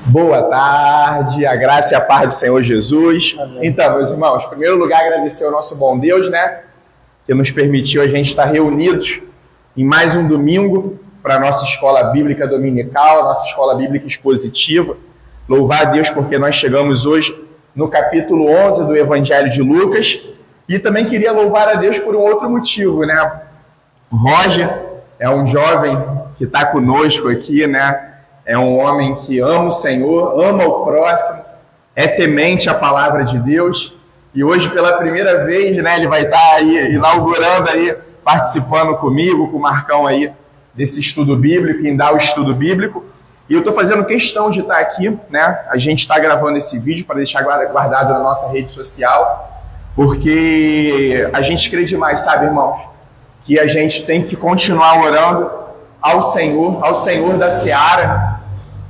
Boa tarde, a graça e a paz do Senhor Jesus. Amém. Então, meus irmãos, em primeiro lugar, agradecer ao nosso bom Deus, que nos permitiu a gente estar reunidos em mais um domingo para a nossa escola bíblica dominical, a nossa escola bíblica expositiva. Louvar a Deus porque nós chegamos hoje no capítulo 11 do Evangelho de Lucas. E também queria louvar a Deus por um outro motivo, O Roger é um jovem que está conosco aqui, É um homem que ama o Senhor, ama o próximo, é temente à palavra de Deus. E hoje, pela primeira vez, ele vai estar aí, inaugurando aí, participando comigo, com o Marcão aí, desse estudo bíblico, em dar o estudo bíblico. E eu estou fazendo questão de estar aqui, A gente está gravando esse vídeo para deixar guardado na nossa rede social, porque a gente crê demais, sabe, irmãos? Que a gente tem que continuar orando ao Senhor da Seara,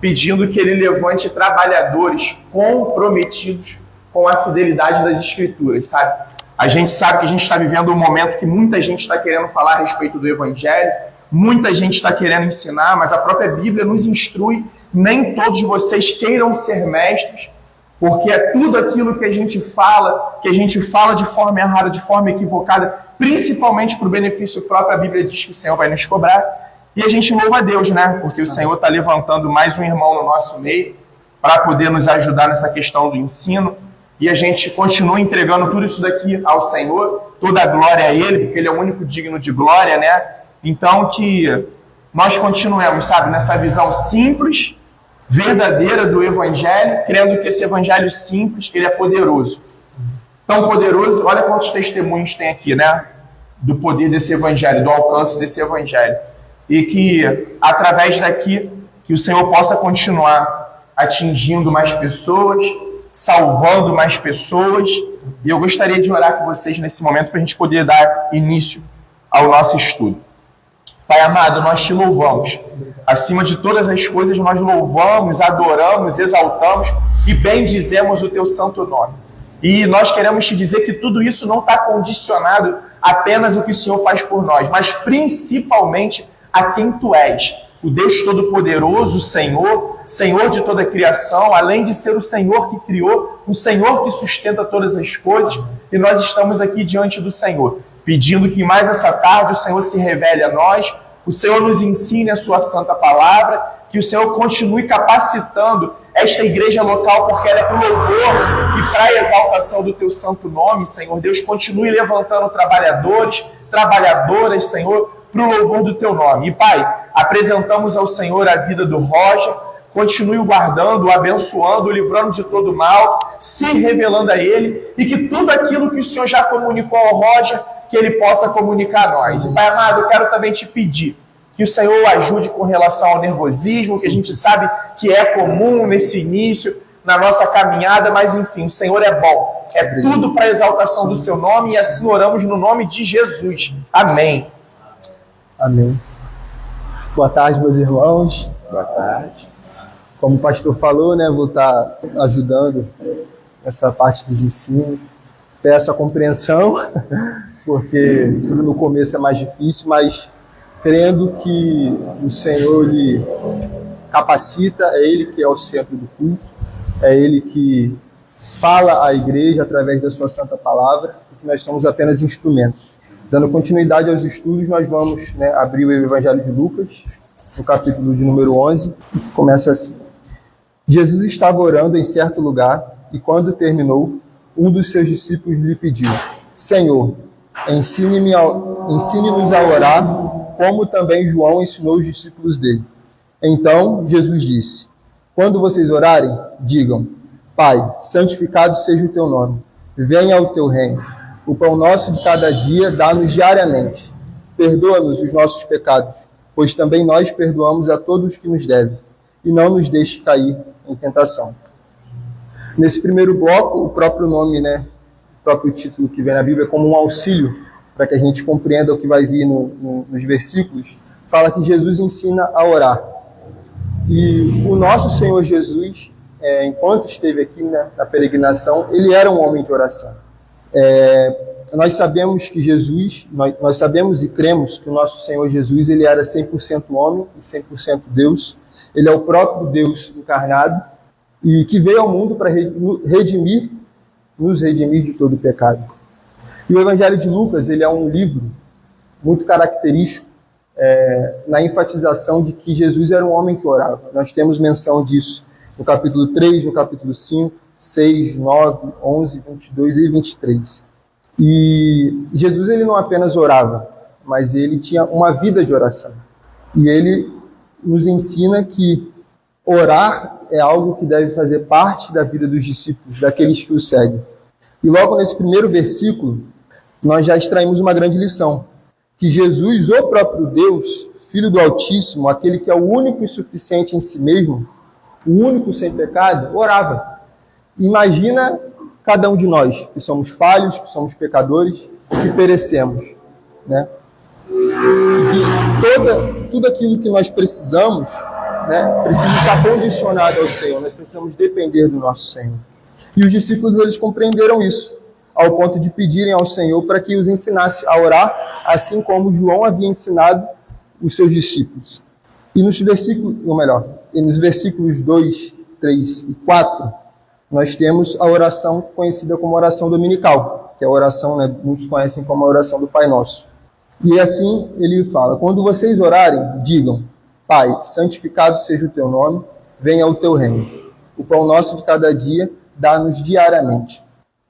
pedindo que Ele levante trabalhadores comprometidos com a fidelidade das Escrituras, sabe? A gente sabe que a gente está vivendo um momento que muita gente está querendo falar a respeito do Evangelho, muita gente está querendo ensinar, mas a própria Bíblia nos instrui, nem todos vocês queiram ser mestres, porque é tudo aquilo que a gente fala de forma errada, de forma equivocada, principalmente para o benefício próprio. A Bíblia diz que o Senhor vai nos cobrar. E a gente louva a Deus, Porque o Senhor está levantando mais um irmão no nosso meio para poder nos ajudar nessa questão do ensino. E a gente continua entregando tudo isso daqui ao Senhor, toda a glória a Ele, porque Ele é o único digno de glória, Então que nós continuemos, nessa visão simples, verdadeira do Evangelho, crendo que esse Evangelho simples, ele é poderoso. Tão poderoso, olha quantos testemunhos tem aqui, Do poder desse Evangelho, do alcance desse Evangelho. E que, através daqui, que o Senhor possa continuar atingindo mais pessoas, salvando mais pessoas. E eu gostaria de orar com vocês nesse momento para a gente poder dar início ao nosso estudo. Pai amado, nós te louvamos. Acima de todas as coisas, nós louvamos, adoramos, exaltamos e bendizemos o teu santo nome. E nós queremos te dizer que tudo isso não está condicionado apenas ao que o Senhor faz por nós, mas principalmente a quem tu és, o Deus Todo-Poderoso, Senhor de toda a criação, além de ser o Senhor que criou, o Senhor que sustenta todas as coisas, e nós estamos aqui diante do Senhor, pedindo que mais essa tarde o Senhor se revele a nós, o Senhor nos ensine a sua santa palavra, que o Senhor continue capacitando esta igreja local, porque ela é para o louvor e para a exaltação do teu santo nome, Senhor. Deus, continue levantando trabalhadores, trabalhadoras, Senhor, para o louvor do teu nome. E, Pai, apresentamos ao Senhor a vida do Roger, continue o guardando, o abençoando, o livrando de todo mal, se revelando a ele, e que tudo aquilo que o Senhor já comunicou ao Roger, que ele possa comunicar a nós. E, Pai amado, eu quero também te pedir que o Senhor o ajude com relação ao nervosismo, que a gente sabe que é comum nesse início, na nossa caminhada, mas enfim, o Senhor é bom. É tudo para a exaltação do seu nome, e assim oramos no nome de Jesus. Amém. Amém. Boa tarde, meus irmãos. Boa tarde. Como o pastor falou, vou estar ajudando essa parte dos ensinos. Peço a compreensão, porque tudo no começo é mais difícil, mas crendo que o Senhor lhe capacita, é Ele que é o centro do culto, é Ele que fala à igreja através da sua santa palavra, e que nós somos apenas instrumentos. Dando continuidade aos estudos, nós vamos abrir o Evangelho de Lucas, no capítulo de número 11, que começa assim. Jesus estava orando em certo lugar, e quando terminou, um dos seus discípulos lhe pediu: Senhor, ensine-nos a orar, como também João ensinou os discípulos dele. Então Jesus disse: quando vocês orarem, digam: Pai, santificado seja o teu nome, venha o teu reino. O pão nosso de cada dia dá-nos diariamente. Perdoa-nos os nossos pecados, pois também nós perdoamos a todos que nos devem. E não nos deixe cair em tentação. Nesse primeiro bloco, o próprio nome, o próprio título que vem na Bíblia, é como um auxílio, para que a gente compreenda o que vai vir nos versículos, fala que Jesus ensina a orar. E o nosso Senhor Jesus, enquanto esteve aqui na peregrinação, ele era um homem de oração. Nós sabemos que Jesus, nós sabemos e cremos que o nosso Senhor Jesus, ele era 100% homem e 100% Deus. Ele é o próprio Deus encarnado, e que veio ao mundo para nos redimir de todo o pecado. E o Evangelho de Lucas, ele é um livro muito característico na enfatização de que Jesus era um homem que orava. Nós temos menção disso no capítulo 3, no capítulo 5, 6, 9, 11, 22 e 23. E Jesus, ele não apenas orava, mas ele tinha uma vida de oração. E ele nos ensina que orar é algo que deve fazer parte da vida dos discípulos, daqueles que o seguem. E logo nesse primeiro versículo, nós já extraímos uma grande lição. Que Jesus, o próprio Deus, Filho do Altíssimo, aquele que é o único e suficiente em si mesmo, o único sem pecado, orava. Imagina cada um de nós, que somos falhos, que somos pecadores, que perecemos, né? Que tudo aquilo que nós precisamos, né, precisa estar condicionado ao Senhor, nós precisamos depender do nosso Senhor. E os discípulos, eles compreenderam isso, ao ponto de pedirem ao Senhor para que os ensinasse a orar, assim como João havia ensinado os seus discípulos. E nos versículos 2, 3 e 4, nós temos a oração conhecida como oração dominical, que é a oração, né, muitos conhecem como a oração do Pai Nosso. E assim ele fala: quando vocês orarem, digam: Pai, santificado seja o teu nome, venha o teu reino. O pão nosso de cada dia, dá-nos diariamente.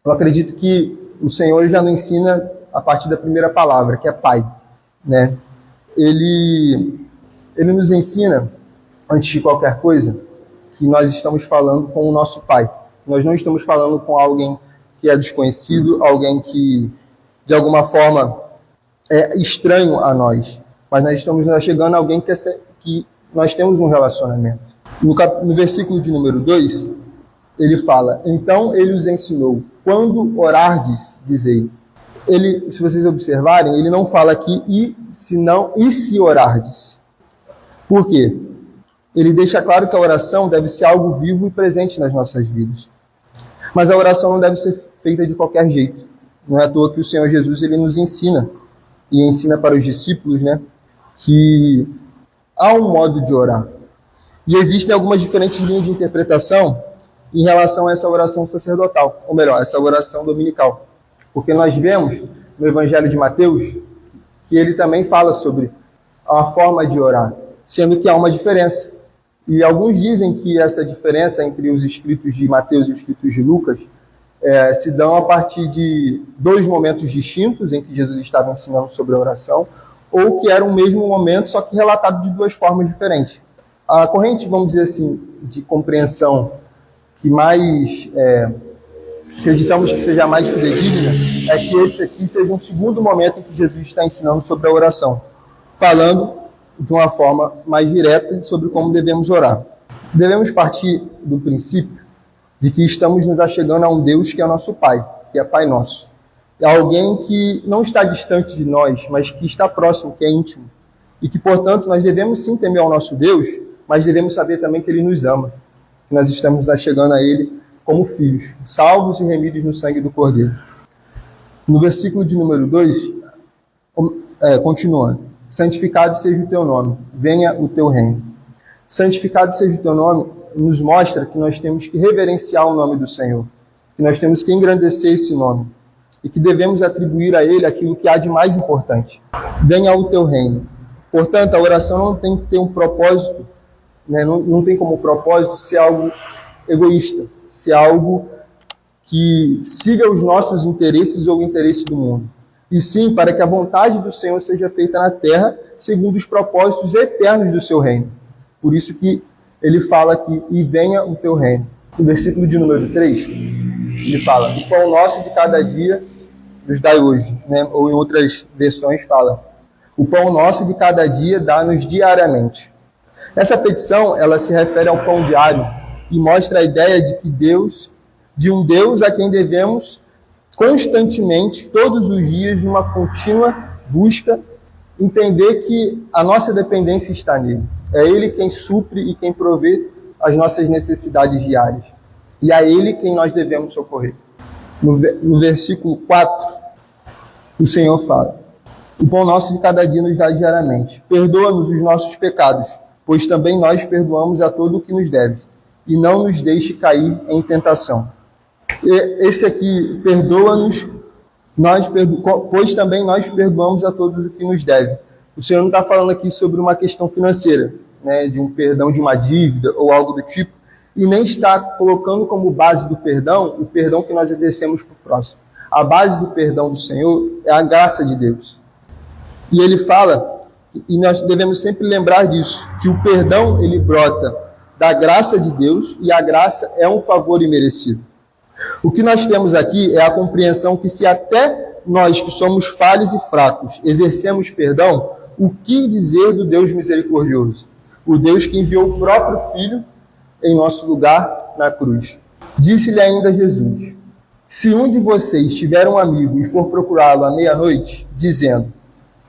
Eu acredito que o Senhor já nos ensina a partir da primeira palavra, que é Pai, né? Ele nos ensina, antes de qualquer coisa, que nós estamos falando com o nosso Pai. Nós não estamos falando com alguém que é desconhecido, alguém que, de alguma forma, é estranho a nós. Mas nós estamos chegando a alguém que nós temos um relacionamento. No versículo de número 2, ele fala: então ele os ensinou, quando orardes, dizei. Ele, se vocês observarem, ele não fala aqui e se orardes. Por quê? Ele deixa claro que a oração deve ser algo vivo e presente nas nossas vidas. Mas a oração não deve ser feita de qualquer jeito. Não é à toa que o Senhor Jesus, ele nos ensina, e ensina para os discípulos, né, que há um modo de orar. E existem algumas diferentes linhas de interpretação em relação a essa oração sacerdotal, ou melhor, essa oração dominical. Porque nós vemos no Evangelho de Mateus que ele também fala sobre a forma de orar, sendo que há uma diferença. E alguns dizem que essa diferença entre os escritos de Mateus e os escritos de Lucas se dão a partir de dois momentos distintos em que Jesus estava ensinando sobre a oração, ou que era o mesmo momento, só que relatado de duas formas diferentes. A corrente, vamos dizer assim, de compreensão que mais acreditamos que seja mais fidedigna é que esse aqui seja um segundo momento em que Jesus está ensinando sobre a oração, falando de uma forma mais direta sobre como devemos orar. Devemos partir do princípio de que estamos nos achegando a um Deus que é nosso Pai, que é Pai Nosso. É alguém que não está distante de nós, mas que está próximo, que é íntimo. E que, portanto, nós devemos sim temer ao nosso Deus, mas devemos saber também que Ele nos ama, que nós estamos nos achegando a Ele como filhos, salvos e remidos no sangue do Cordeiro. No versículo de número 2, continuando: santificado seja o teu nome, venha o teu reino. Santificado seja o teu nome nos mostra que nós temos que reverenciar o nome do Senhor, que nós temos que engrandecer esse nome e que devemos atribuir a Ele aquilo que há de mais importante. Venha o teu reino. Portanto, a oração não tem que ter um propósito, né? Não tem como propósito ser algo egoísta, ser algo que siga os nossos interesses ou o interesse do mundo. E sim, para que a vontade do Senhor seja feita na terra, segundo os propósitos eternos do seu reino. Por isso que ele fala aqui: e venha o teu reino. No versículo de número 3, ele fala: o pão nosso de cada dia nos dai hoje, né? Ou em outras versões fala: o pão nosso de cada dia dá-nos diariamente. Essa petição, ela se refere ao pão diário e mostra a ideia de um Deus a quem devemos constantemente, todos os dias, numa contínua busca, entender que a nossa dependência está nele. É Ele quem supre e quem provê as nossas necessidades diárias. E é Ele quem nós devemos socorrer. No versículo 4, o Senhor fala: o pão nosso de cada dia nos dá diariamente. Perdoa-nos os nossos pecados, pois também nós perdoamos a todo o que nos deve. e não nos deixe cair em tentação. Esse aqui, perdoa-nos, pois também nós perdoamos a todos o que nos deve. O Senhor não está falando aqui sobre uma questão financeira, né, de um perdão de uma dívida ou algo do tipo, e nem está colocando como base do perdão o perdão que nós exercemos para o próximo. A base do perdão do Senhor é a graça de Deus. E ele fala, e nós devemos sempre lembrar disso, que o perdão ele brota da graça de Deus, e a graça é um favor imerecido. O que nós temos aqui é a compreensão que se até nós que somos falhos e fracos exercemos perdão, o que dizer do Deus misericordioso? O Deus que enviou o próprio Filho em nosso lugar na cruz. Disse-lhe ainda Jesus: se um de vocês tiver um amigo e for procurá-lo à meia-noite, dizendo: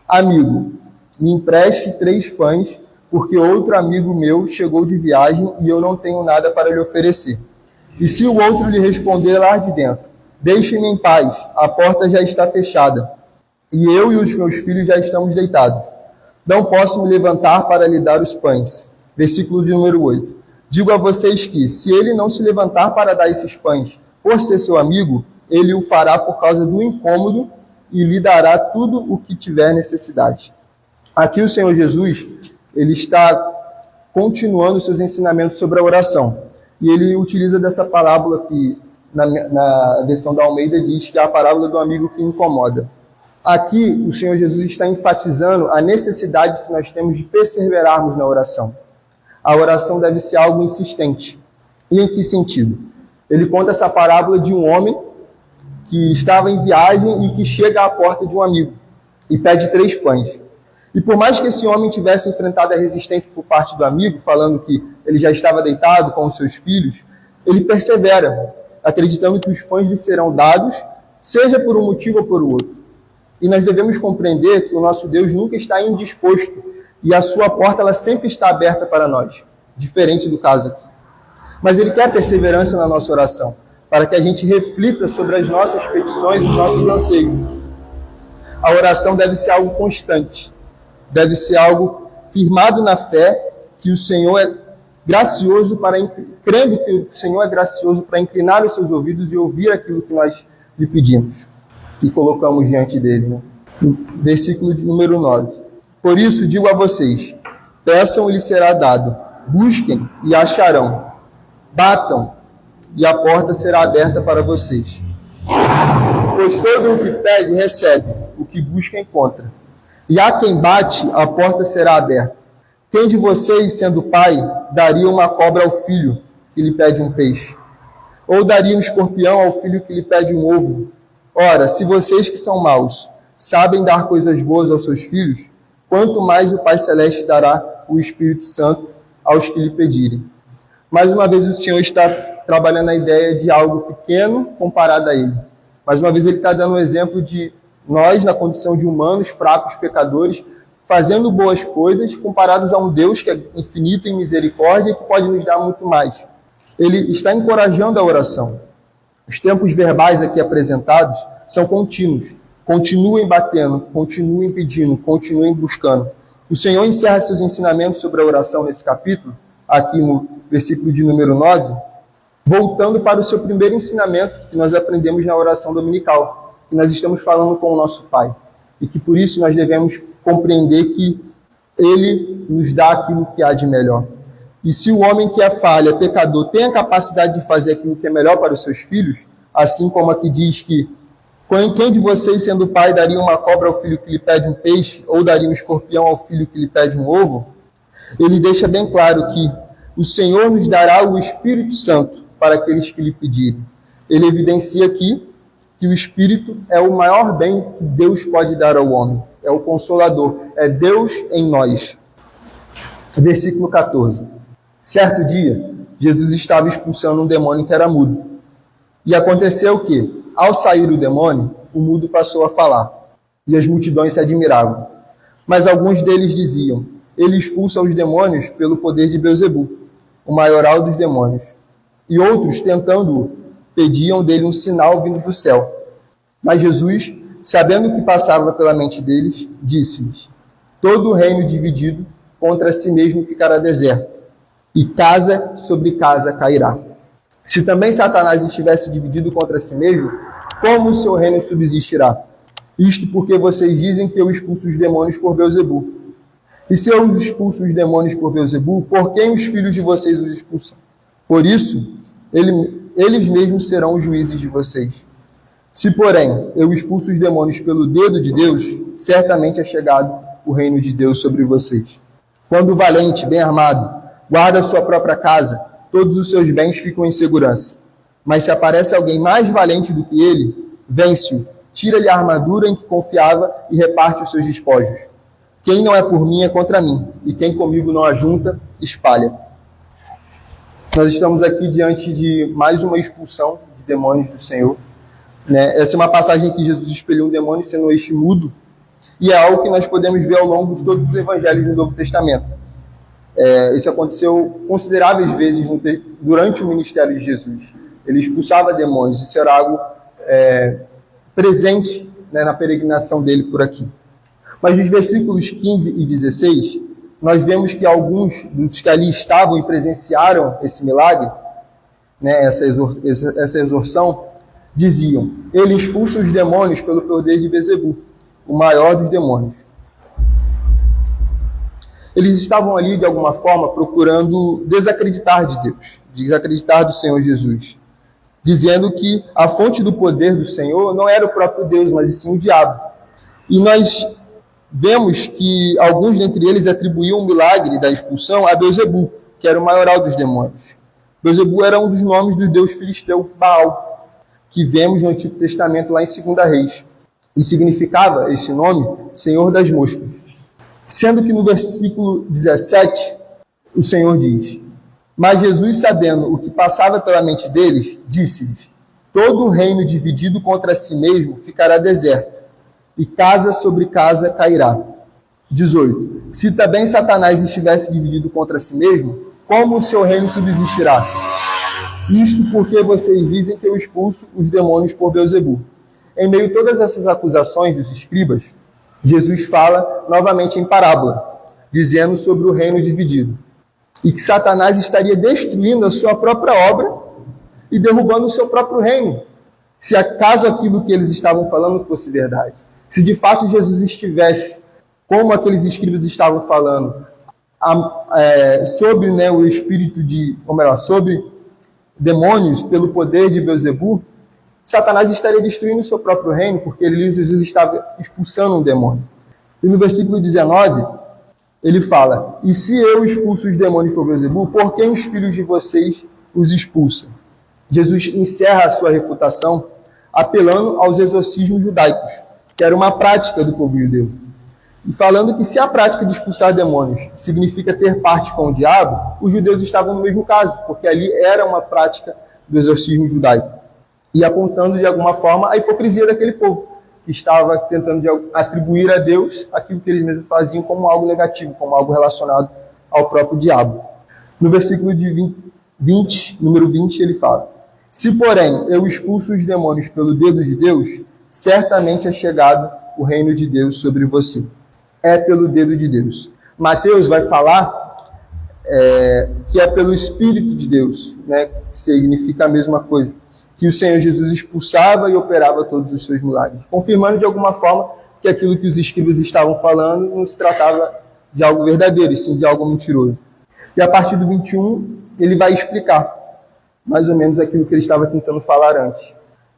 amigo, me empreste 3 pães, porque outro amigo meu chegou de viagem e eu não tenho nada para lhe oferecer. E se o outro lhe responder lá de dentro: deixe-me em paz, a porta já está fechada, e eu e os meus filhos já estamos deitados. Não posso me levantar para lhe dar os pães. Versículo de número 8. Digo a vocês que, se ele não se levantar para dar esses pães, por ser seu amigo, ele o fará por causa do incômodo e lhe dará tudo o que tiver necessidade. Aqui o Senhor Jesus, ele está continuando seus ensinamentos sobre a oração. E ele utiliza dessa parábola que, na versão da Almeida, diz que é a parábola do amigo que incomoda. Aqui, o Senhor Jesus está enfatizando a necessidade que nós temos de perseverarmos na oração. A oração deve ser algo insistente. E em que sentido? Ele conta essa parábola de um homem que estava em viagem e que chega à porta de um amigo e pede 3 pães. E por mais que esse homem tivesse enfrentado a resistência por parte do amigo, falando que ele já estava deitado com os seus filhos, ele persevera, acreditando que os pães lhe serão dados, seja por um motivo ou por outro. E nós devemos compreender que o nosso Deus nunca está indisposto e a sua porta ela sempre está aberta para nós, diferente do caso aqui. Mas ele quer perseverança na nossa oração, para que a gente reflita sobre as nossas petições e os nossos anseios. A oração deve ser algo constante, deve ser algo firmado na fé, que o Senhor é gracioso crendo que o Senhor é gracioso para inclinar os seus ouvidos e ouvir aquilo que nós lhe pedimos e colocamos diante dele. Né? Versículo de número 9. Por isso digo a vocês, peçam e lhes será dado, busquem e acharão, batam e a porta será aberta para vocês. Pois todo o que pede recebe, o que busca encontra. E a quem bate, a porta será aberta. Quem de vocês, sendo pai, daria uma cobra ao filho que lhe pede um peixe? Ou daria um escorpião ao filho que lhe pede um ovo? Ora, se vocês que são maus sabem dar coisas boas aos seus filhos, quanto mais o Pai Celeste dará o Espírito Santo aos que lhe pedirem. Mais uma vez o Senhor está trabalhando a ideia de algo pequeno comparado a ele. Mais uma vez ele está dando um exemplo de nós, na condição de humanos, fracos, pecadores, fazendo boas coisas comparados a um Deus que é infinito em misericórdia e que pode nos dar muito mais. Ele está encorajando a oração. Os tempos verbais aqui apresentados são contínuos. Continuem batendo, continuem pedindo, continuem buscando. O Senhor encerra seus ensinamentos sobre a oração nesse capítulo, aqui no versículo de número 9, voltando para o seu primeiro ensinamento que nós aprendemos na oração dominical, que nós estamos falando com o nosso Pai. E que por isso nós devemos compreender que Ele nos dá aquilo que há de melhor. E se o homem que é falha, pecador, tem a capacidade de fazer aquilo que é melhor para os seus filhos, assim como aqui diz que quem de vocês, sendo pai, daria uma cobra ao filho que lhe pede um peixe, ou daria um escorpião ao filho que lhe pede um ovo, ele deixa bem claro que o Senhor nos dará o Espírito Santo para aqueles que lhe pedirem. Ele evidencia aqui que o Espírito é o maior bem que Deus pode dar ao homem. É o Consolador, é Deus em nós. Versículo 14. Certo dia, Jesus estava expulsando um demônio que era mudo. E aconteceu que, ao sair o demônio, o mudo passou a falar. E as multidões se admiravam. Mas alguns deles diziam, ele expulsa os demônios pelo poder de Beelzebu, o maioral dos demônios. E outros, tentando-o, pediam dele um sinal vindo do céu. Mas Jesus, sabendo o que passava pela mente deles, disse-lhes, todo o reino dividido contra si mesmo ficará deserto, e casa sobre casa cairá. Se também Satanás estivesse dividido contra si mesmo, como o seu reino subsistirá? Isto porque vocês dizem que eu expulso os demônios por Beelzebu. E se eu expulso os demônios por Beelzebu, por quem os filhos de vocês os expulsam? Por isso, eles mesmos serão os juízes de vocês. Se, porém, eu expulso os demônios pelo dedo de Deus, certamente é chegado o reino de Deus sobre vocês. Quando o valente, bem armado, guarda a sua própria casa, todos os seus bens ficam em segurança. Mas se aparece alguém mais valente do que ele, vence-o, tira-lhe a armadura em que confiava e reparte os seus despojos. Quem não é por mim é contra mim, e quem comigo não ajunta, espalha. Nós estamos aqui diante de mais uma expulsão de demônios do Senhor. Essa é uma passagem que Jesus expeliu um demônio sendo este mudo, e é algo que nós podemos ver ao longo de todos os evangelhos do Novo Testamento. Isso aconteceu consideráveis vezes durante o ministério de Jesus. Ele expulsava demônios, isso era algo presente, na peregrinação dele por aqui. Mas nos versículos 15 e 16, nós vemos que alguns dos que ali estavam e presenciaram esse milagre, essa exorção, diziam: ele expulsa os demônios pelo poder de Beelzebu, o maior dos demônios. Eles estavam ali, de alguma forma, procurando desacreditar de Deus, desacreditar do Senhor Jesus, dizendo que a fonte do poder do Senhor não era o próprio Deus, mas sim o diabo. E nós vemos que alguns dentre eles atribuíam o milagre da expulsão a Beelzebu, que era o maioral dos demônios. Beelzebu era um dos nomes do deus filisteu Baal, que vemos no Antigo Testamento lá em 2 Reis. E significava esse nome Senhor das Moscas. Sendo que no versículo 17, o Senhor diz: mas Jesus, sabendo o que passava pela mente deles, disse-lhes: todo o reino dividido contra si mesmo ficará deserto, e casa sobre casa cairá. 18. Se também Satanás estivesse dividido contra si mesmo, como o seu reino subsistirá? Isto porque vocês dizem que eu expulso os demônios por Beelzebu. Em meio a todas essas acusações dos escribas, Jesus fala novamente em parábola, dizendo sobre o reino dividido, e que Satanás estaria destruindo a sua própria obra e derrubando o seu próprio reino, se acaso aquilo que eles estavam falando fosse verdade. Se de fato Jesus estivesse, como aqueles escribas estavam falando, sobre o espírito sobre demônios pelo poder de Beelzebu, Satanás estaria destruindo o seu próprio reino, porque Jesus estava expulsando um demônio. E no versículo 19, ele fala: e se eu expulso os demônios por Beelzebu, por quem os filhos de vocês os expulsam? Jesus encerra a sua refutação apelando aos exorcismos judaicos, que era uma prática do povo judeu. E falando que se a prática de expulsar demônios significa ter parte com o diabo, os judeus estavam no mesmo caso, porque ali era uma prática do exorcismo judaico. E apontando de alguma forma a hipocrisia daquele povo, que estava tentando atribuir a Deus aquilo que eles mesmos faziam como algo negativo, como algo relacionado ao próprio diabo. No versículo de 20, número 20, ele fala: se, porém, eu expulso os demônios pelo dedo de Deus, certamente é chegado o reino de Deus sobre você. É pelo dedo de Deus. Mateus vai falar que é pelo Espírito de Deus, que significa a mesma coisa, que o Senhor Jesus expulsava e operava todos os seus milagres, confirmando de alguma forma que aquilo que os escribas estavam falando não se tratava de algo verdadeiro, e sim de algo mentiroso. E a partir do 21, ele vai explicar mais ou menos aquilo que ele estava tentando falar antes.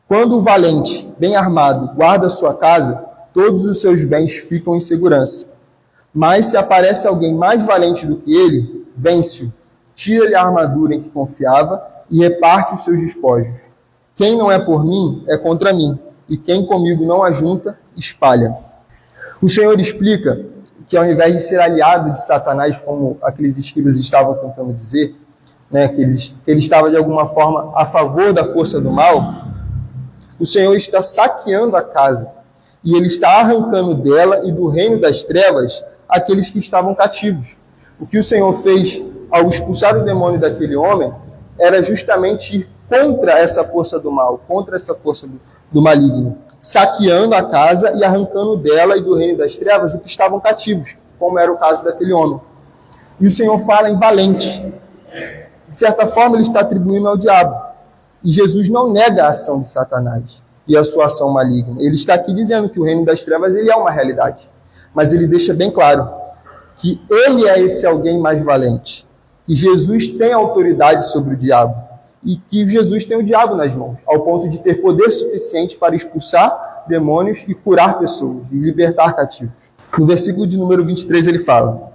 Quando o valente, bem armado, guarda a sua casa, todos os seus bens ficam em segurança. Mas se aparece alguém mais valente do que ele, vence-o, tira-lhe a armadura em que confiava e reparte os seus despojos. Quem não é por mim, é contra mim, e quem comigo não ajunta, espalha. O Senhor explica que ao invés de ser aliado de Satanás, como aqueles escribas estavam tentando dizer, que ele estava de alguma forma a favor da força do mal, o Senhor está saqueando a casa, e ele está arrancando dela e do reino das trevas aqueles que estavam cativos. O que o Senhor fez ao expulsar o demônio daquele homem era justamente ir contra essa força do mal, contra essa força do maligno, saqueando a casa e arrancando dela e do reino das trevas os que estavam cativos, como era o caso daquele homem. E o Senhor fala em valente. De certa forma, ele está atribuindo ao diabo. E Jesus não nega a ação de Satanás e a sua ação maligna. Ele está aqui dizendo que o reino das trevas ele é uma realidade. Mas ele deixa bem claro que ele é esse alguém mais valente. Que Jesus tem autoridade sobre o diabo. E que Jesus tem o diabo nas mãos, ao ponto de ter poder suficiente para expulsar demônios e curar pessoas, e libertar cativos. No versículo de número 23 ele fala: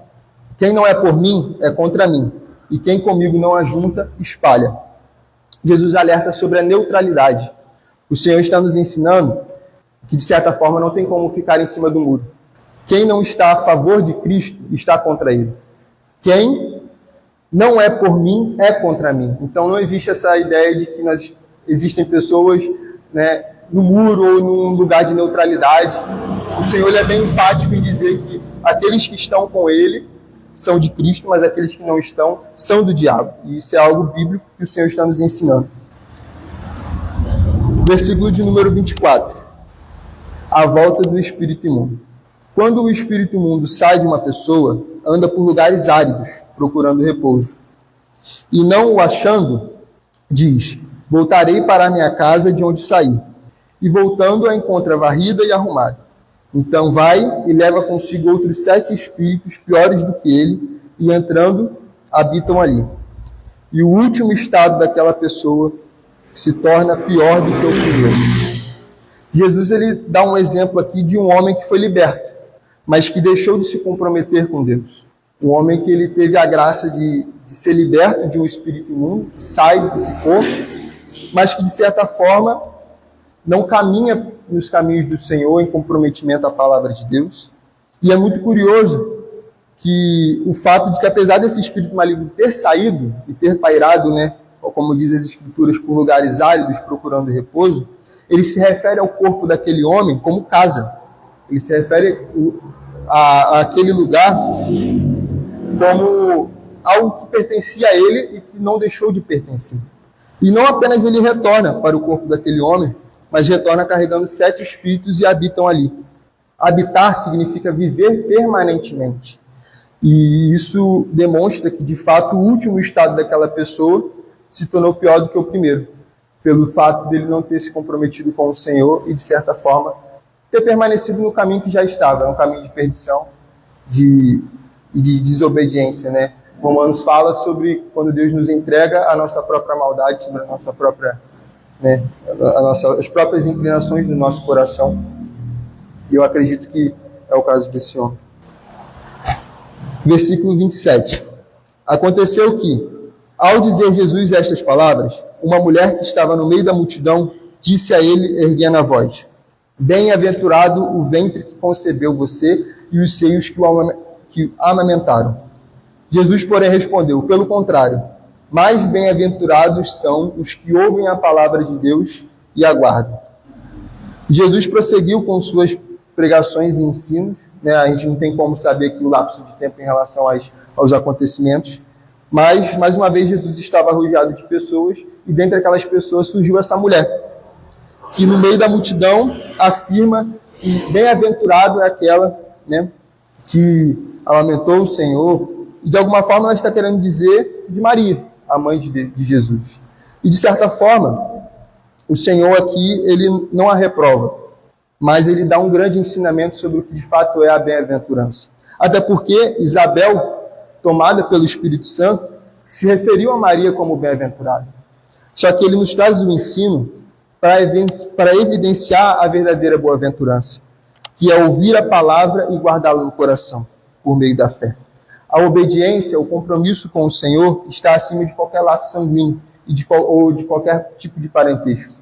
quem não é por mim, é contra mim, e quem comigo não ajunta, espalha. Jesus alerta sobre a neutralidade. O Senhor está nos ensinando que, de certa forma, não tem como ficar em cima do muro. Quem não está a favor de Cristo, está contra ele. Quem não é por mim, é contra mim. Então não existe essa ideia de que existem pessoas, né, no muro ou num lugar de neutralidade. O Senhor ele é bem enfático em dizer que aqueles que estão com ele são de Cristo, mas aqueles que não estão são do diabo. E isso é algo bíblico que o Senhor está nos ensinando. Versículo de número 24. A volta do espírito imundo. Quando o espírito imundo sai de uma pessoa, anda por lugares áridos, procurando repouso. E não o achando, diz: voltarei para a minha casa de onde saí. E voltando a encontra varrida e arrumada. Então vai e leva consigo outros 7 espíritos piores do que ele, e entrando, habitam ali. E o último estado daquela pessoa se torna pior do que o primeiro. Jesus ele dá um exemplo aqui de um homem que foi liberto, mas que deixou de se comprometer com Deus. Um homem que ele teve a graça de ser liberto de um espírito imundo, que sai desse corpo, mas que de certa forma não caminha nos caminhos do Senhor em comprometimento à palavra de Deus. E é muito curioso que o fato de que, apesar desse espírito maligno ter saído e ter pairado, né, como diz as Escrituras, por lugares áridos procurando repouso, ele se refere ao corpo daquele homem como casa. Ele se refere àquele lugar como algo que pertencia a ele e que não deixou de pertencer. E não apenas ele retorna para o corpo daquele homem, mas retorna carregando 7 espíritos e habitam ali. Habitar significa viver permanentemente. E isso demonstra que, de fato, o último estado daquela pessoa se tornou pior do que o primeiro, pelo fato dele não ter se comprometido com o Senhor e, de certa forma, ter permanecido no caminho que já estava, um caminho de perdição e de desobediência, né? Romanos fala sobre quando Deus nos entrega a nossa própria maldade, sobre a nossa própria, né, as próprias inclinações do nosso coração. E eu acredito que é o caso desse homem. Versículo 27. Aconteceu que, ao dizer Jesus estas palavras, uma mulher que estava no meio da multidão disse a ele, erguendo a voz: bem-aventurado o ventre que concebeu você e os seios que o amamentaram. Jesus, porém, respondeu: pelo contrário, mais bem-aventurados são os que ouvem a palavra de Deus e aguardam. Jesus prosseguiu com suas pregações e ensinos, né? A gente não tem como saber aqui o lapso de tempo em relação aos acontecimentos, mas, mais uma vez, Jesus estava rodeado de pessoas, e dentre aquelas pessoas surgiu essa mulher, que no meio da multidão afirma que bem-aventurado é aquela, né, que amamentou o Senhor, e de alguma forma ela está querendo dizer de Maria, a mãe de Jesus. E de certa forma, o Senhor aqui, ele não a reprova, mas ele dá um grande ensinamento sobre o que de fato é a bem-aventurança. Até porque Isabel, tomada pelo Espírito Santo, se referiu a Maria como bem-aventurada. Só que ele nos traz um ensino para evidenciar a verdadeira boa-aventurança, que é ouvir a palavra e guardá-la no coração, por meio da fé. A obediência, o compromisso com o Senhor, está acima de qualquer laço sanguíneo ou de qualquer tipo de parentesco.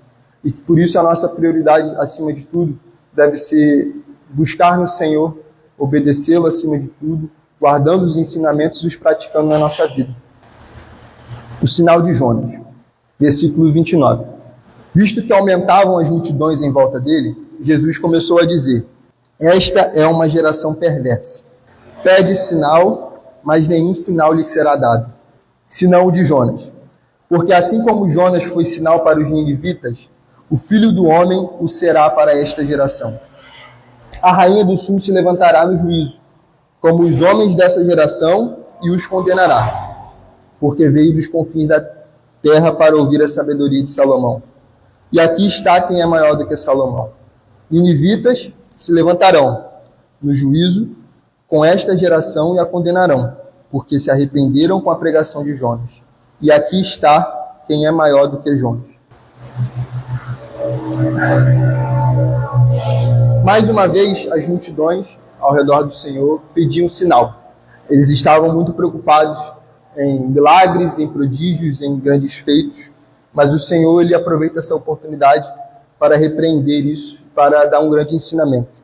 E que por isso a nossa prioridade, acima de tudo, deve ser buscar no Senhor, obedecê-lo acima de tudo, guardando os ensinamentos e os praticando na nossa vida. O sinal de Jonas, versículo 29. Visto que aumentavam as multidões em volta dele, Jesus começou a dizer: esta é uma geração perversa. Pede sinal, mas nenhum sinal lhe será dado, senão o de Jonas. Porque assim como Jonas foi sinal para os ninivitas, o Filho do Homem o será para esta geração. A rainha do sul se levantará no juízo, como os homens dessa geração, e os condenará. porque veio dos confins da terra para ouvir a sabedoria de Salomão. E aqui está quem é maior do que Salomão. Ninivitas se levantarão no juízo com esta geração e a condenarão, porque se arrependeram com a pregação de Jonas. E aqui está quem é maior do que Jonas. Mais uma vez, as multidões ao redor do Senhor pediam sinal. Eles estavam muito preocupados em milagres, em prodígios, em grandes feitos, mas o Senhor ele aproveita essa oportunidade para repreender isso, para dar um grande ensinamento.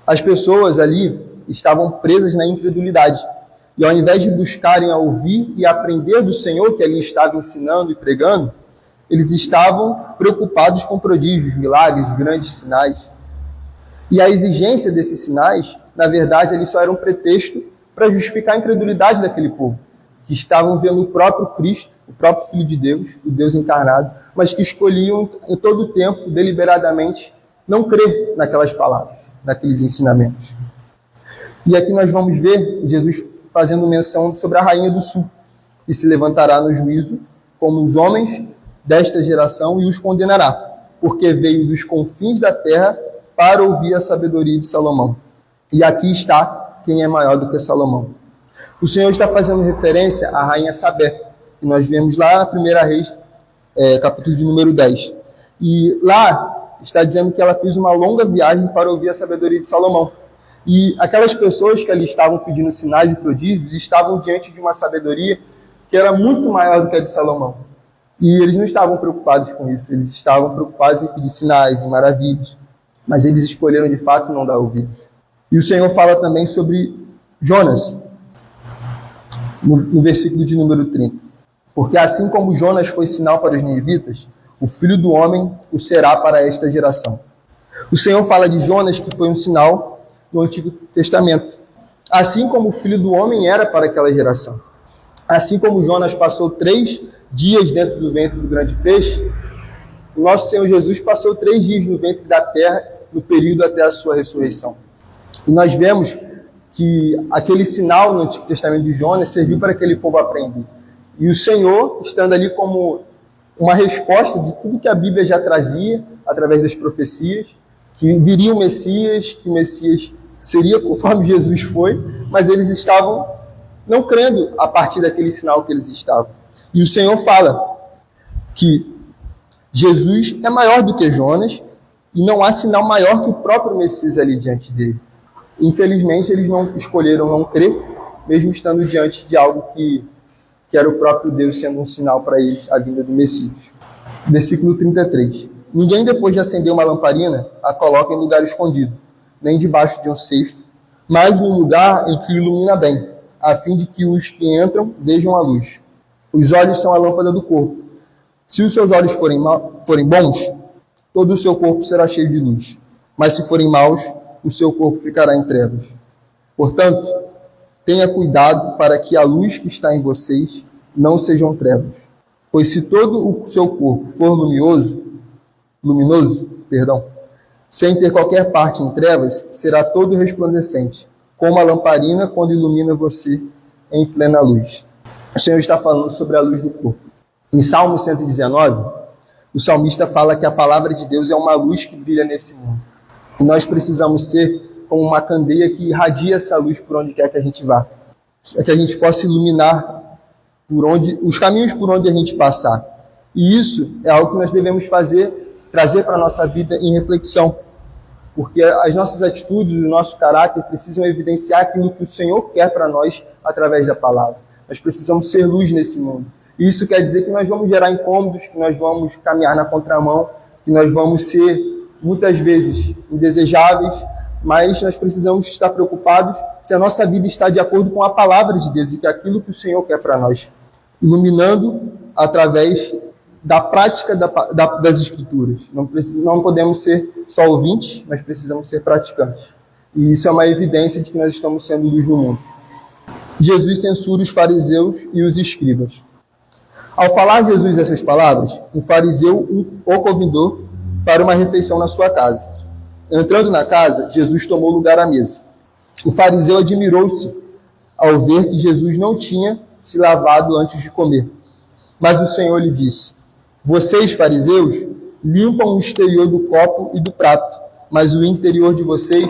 As pessoas ali estavam presas na incredulidade, e ao invés de buscarem a ouvir e aprender do Senhor que ali estava ensinando e pregando, eles estavam preocupados com prodígios, milagres, grandes sinais. E a exigência desses sinais, na verdade, eles só eram um pretexto para justificar a incredulidade daquele povo, que estavam vendo o próprio Cristo, o próprio Filho de Deus, o Deus encarnado, mas que escolhiam em todo o tempo, deliberadamente, não crer naquelas palavras, naqueles ensinamentos. E aqui nós vamos ver Jesus fazendo menção sobre a rainha do sul, que se levantará no juízo como os homens desta geração e os condenará, porque veio dos confins da terra para ouvir a sabedoria de Salomão. E aqui está quem é maior do que Salomão. O Senhor está fazendo referência à rainha Sabé, que nós vemos lá na 1 Reis, capítulo de número 10. E lá está dizendo que ela fez uma longa viagem para ouvir a sabedoria de Salomão. E aquelas pessoas que ali estavam pedindo sinais e prodígios estavam diante de uma sabedoria que era muito maior do que a de Salomão. E eles não estavam preocupados com isso, eles estavam preocupados em pedir sinais e maravilhas. Mas eles escolheram de fato não dar ouvidos. E o Senhor fala também sobre Jonas, no versículo de número 30. Porque assim como Jonas foi sinal para os ninivitas, o Filho do Homem o será para esta geração. O Senhor fala de Jonas que foi um sinal no Antigo Testamento. Assim como o Filho do Homem era para aquela geração. Assim como Jonas passou 3 dias dentro do ventre do grande peixe, o nosso Senhor Jesus passou 3 dias no ventre da terra, no período até a sua ressurreição. E nós vemos que aquele sinal no Antigo Testamento de Jonas serviu para aquele povo aprender. E o Senhor, estando ali como uma resposta de tudo que a Bíblia já trazia, através das profecias, que viria o Messias, que o Messias seria conforme Jesus foi, mas eles estavam não crendo a partir daquele sinal que eles estavam. E o Senhor fala que Jesus é maior do que Jonas e não há sinal maior que o próprio Messias ali diante dele. Infelizmente, eles não escolheram não crer, mesmo estando diante de algo que era o próprio Deus sendo um sinal para eles, a vinda do Messias. Versículo 33. Ninguém, depois de acender uma lamparina, a coloca em lugar escondido, nem debaixo de um cesto, mas num lugar em que ilumina bem, a fim de que os que entram vejam a luz. Os olhos são a lâmpada do corpo. Se os seus olhos forem bons, todo o seu corpo será cheio de luz. Mas se forem maus, o seu corpo ficará em trevas. Portanto, tenha cuidado para que a luz que está em vocês não sejam trevas. Pois se todo o seu corpo for luminoso, sem ter qualquer parte em trevas, será todo resplandecente, como a lamparina quando ilumina você em plena luz. O Senhor está falando sobre a luz do corpo. Em Salmo 119, o salmista fala que a palavra de Deus é uma luz que brilha nesse mundo. E nós precisamos ser como uma candeia que irradia essa luz por onde quer que a gente vá. É que a gente possa iluminar os caminhos por onde a gente passar. E isso é algo que nós devemos trazer para a nossa vida em reflexão. Porque as nossas atitudes, o nosso caráter precisam evidenciar aquilo que o Senhor quer para nós através da palavra. Nós precisamos ser luz nesse mundo. E isso quer dizer que nós vamos gerar incômodos, que nós vamos caminhar na contramão, que nós vamos ser muitas vezes indesejáveis, mas nós precisamos estar preocupados se a nossa vida está de acordo com a palavra de Deus e que aquilo que o Senhor quer para nós, iluminando através da prática das Escrituras. Não podemos ser só ouvintes, mas precisamos ser praticantes. E isso é uma evidência de que nós estamos sendo luz no mundo. Jesus censura os fariseus e os escribas. Ao falar Jesus essas palavras, um fariseu o convidou para uma refeição na sua casa. Entrando na casa, Jesus tomou lugar à mesa. O fariseu admirou-se ao ver que Jesus não tinha se lavado antes de comer. Mas o Senhor lhe disse: vocês, fariseus, limpam o exterior do copo e do prato, mas o interior de vocês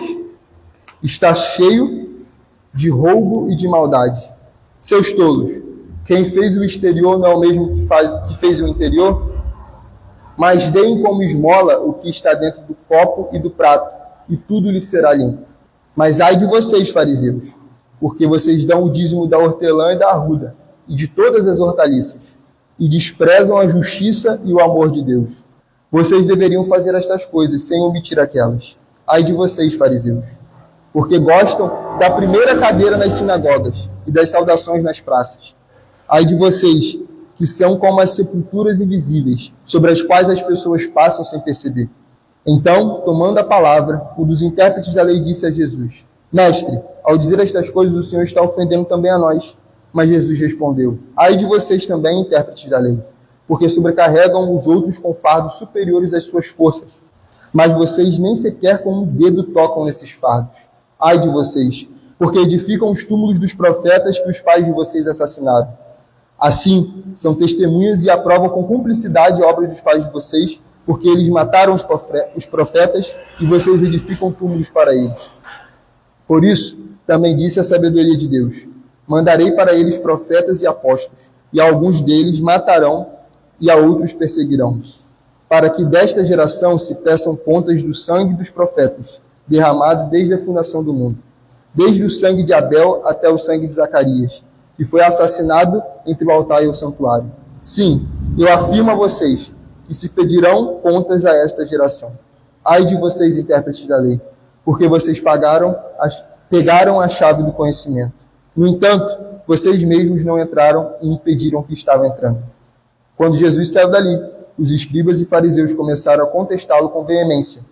está cheio de roubo e de maldade. Seus tolos, quem fez o exterior não é o mesmo que fez o interior? Mas deem como esmola o que está dentro do copo e do prato, e tudo lhe será limpo. Mas ai de vocês, fariseus, porque vocês dão o dízimo da hortelã e da arruda, e de todas as hortaliças, e desprezam a justiça e o amor de Deus. Vocês deveriam fazer estas coisas, sem omitir aquelas. Ai de vocês, fariseus, porque gostam da primeira cadeira nas sinagogas e das saudações nas praças. Ai de vocês, que são como as sepulturas invisíveis, sobre as quais as pessoas passam sem perceber. Então, tomando a palavra, um dos intérpretes da lei disse a Jesus: Mestre, ao dizer estas coisas, o Senhor está ofendendo também a nós. Mas Jesus respondeu: ai de vocês também, intérpretes da lei, porque sobrecarregam os outros com fardos superiores às suas forças. Mas vocês nem sequer com um dedo tocam nesses fardos. Ai de vocês, porque edificam os túmulos dos profetas que os pais de vocês assassinaram. Assim, são testemunhas e aprovam com cumplicidade a obra dos pais de vocês, porque eles mataram os profetas e vocês edificam túmulos para eles. Por isso, também disse a sabedoria de Deus: mandarei para eles profetas e apóstolos, e a alguns deles matarão e a outros perseguirão, para que desta geração se peçam contas do sangue dos profetas, derramado desde a fundação do mundo, desde o sangue de Abel até o sangue de Zacarias, que foi assassinado entre o altar e o santuário. Sim, eu afirmo a vocês que se pedirão contas a esta geração. Ai de vocês, intérpretes da lei, porque vocês pegaram a chave do conhecimento. No entanto, vocês mesmos não entraram e impediram que estava entrando. Quando Jesus saiu dali, os escribas e fariseus começaram a contestá-lo com veemência,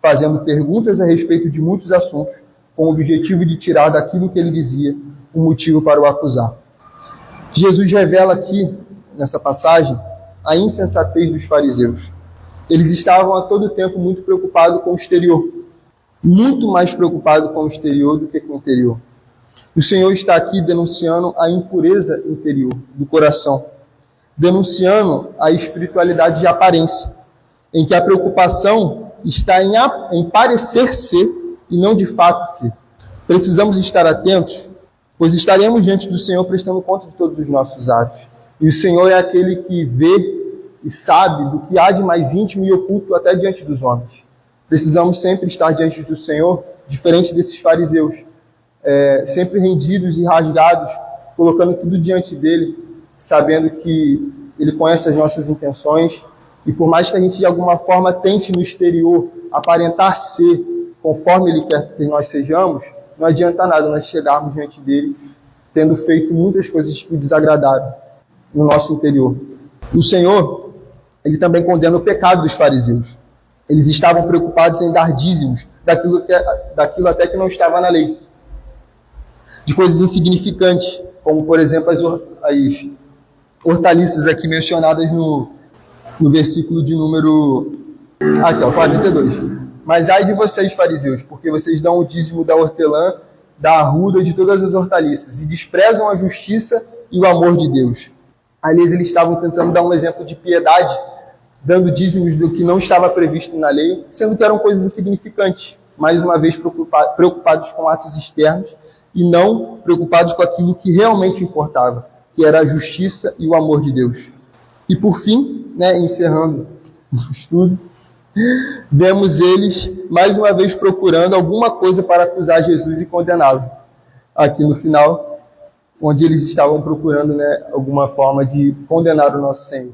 fazendo perguntas a respeito de muitos assuntos, com o objetivo de tirar daquilo que ele dizia um motivo para o acusar. Jesus revela aqui, nessa passagem, a insensatez dos fariseus. Eles estavam a todo tempo muito preocupados com o exterior, muito mais preocupados com o exterior do que com o interior. O Senhor está aqui denunciando a impureza interior do coração, denunciando a espiritualidade de aparência, em que a preocupação está em parecer ser e não de fato ser. Precisamos estar atentos, pois estaremos diante do Senhor prestando conta de todos os nossos atos. E o Senhor é aquele que vê e sabe do que há de mais íntimo e oculto até diante dos homens. Precisamos sempre estar diante do Senhor, diferente desses fariseus, sempre rendidos e rasgados, colocando tudo diante dele, sabendo que ele conhece as nossas intenções, e por mais que a gente de alguma forma tente no exterior aparentar ser conforme ele quer que nós sejamos, não adianta nada nós chegarmos diante dele tendo feito muitas coisas que o desagradaram no nosso interior. O Senhor, ele também condena o pecado dos fariseus. Eles estavam preocupados em dar dízimos daquilo até que não estava na lei, de coisas insignificantes, como, por exemplo, as hortaliças aqui mencionadas no versículo de número 42. Mas ai de vocês, fariseus, porque vocês dão o dízimo da hortelã, da arruda e de todas as hortaliças, e desprezam a justiça e o amor de Deus. Aliás, eles estavam tentando dar um exemplo de piedade, dando dízimos do que não estava previsto na lei, sendo que eram coisas insignificantes, mais uma vez preocupados com atos externos e não preocupados com aquilo que realmente importava, que era a justiça e o amor de Deus. E por fim, encerrando o estudo, vemos eles mais uma vez procurando alguma coisa para acusar Jesus e condená-lo. Aqui no final, onde eles estavam procurando alguma forma de condenar o nosso Senhor.